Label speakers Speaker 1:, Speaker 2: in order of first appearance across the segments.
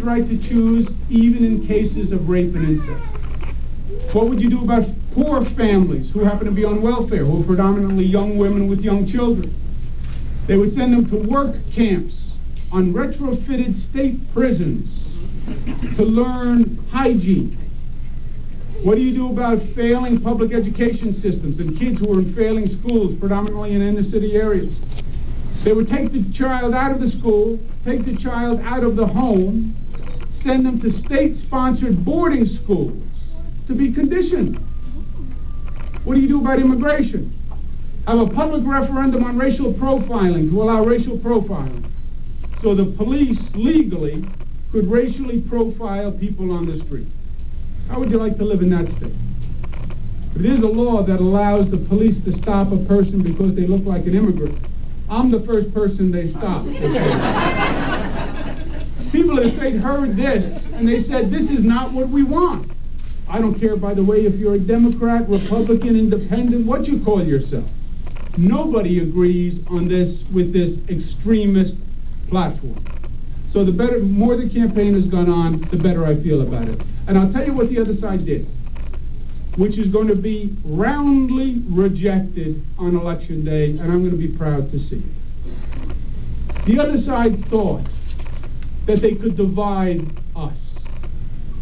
Speaker 1: woman's right to choose, even in cases of rape and incest? What would you do about poor families who happen to be on welfare, who are predominantly young women with young children? They would send them to work camps on retrofitted state prisons to learn hygiene. What do you do about failing public education systems and kids who are in failing schools, predominantly in inner city areas? They would take the child out of the school, take the child out of the home, send them to state-sponsored boarding schools to be conditioned. What do you do about immigration? Have a public referendum on racial profiling to allow racial profiling, so the police legally could racially profile people on the street. How would you like to live in that state? If there's a law that allows the police to stop a person because they look like an immigrant, I'm the first person they stop. People in the state heard this, and they said, this is not what we want. I don't care, by the way, if you're a Democrat, Republican, Independent, what you call yourself. Nobody agrees on this with this extremist platform. So the more the campaign has gone on, the better I feel about it. And I'll tell you what the other side did, which is going to be roundly rejected on Election Day, and I'm going to be proud to see it. The other side thought that they could divide us.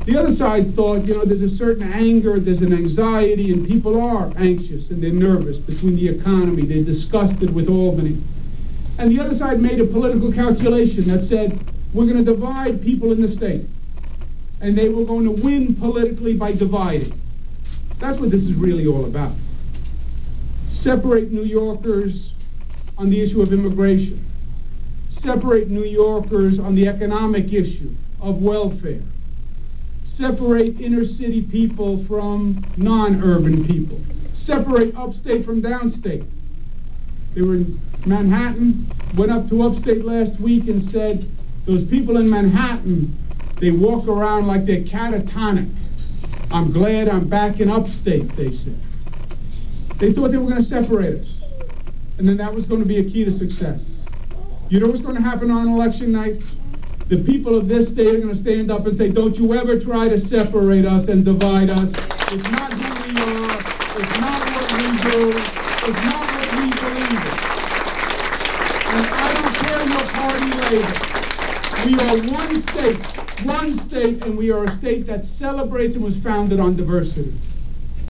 Speaker 1: The other side thought, there's a certain anger, there's an anxiety, and people are anxious and they're nervous between the economy. They're disgusted with Albany. And the other side made a political calculation that said, we're going to divide people in the state. And they were going to win politically by dividing. That's what this is really all about. Separate New Yorkers on the issue of immigration. Separate New Yorkers on the economic issue of welfare. Separate inner city people from non-urban people. Separate upstate from downstate. They were in Manhattan, went up to upstate last week and said, those people in Manhattan, they walk around like they're catatonic. I'm glad I'm back in upstate, they said. They thought they were going to separate us. And then that was going to be a key to success. You know what's going to happen on election night? The people of this state are going to stand up and say, don't you ever try to separate us and divide us. It's not who we are. It's not what we do. It's not what we believe in. And I don't care your party label. We are one state, and we are a state that celebrates and was founded on diversity.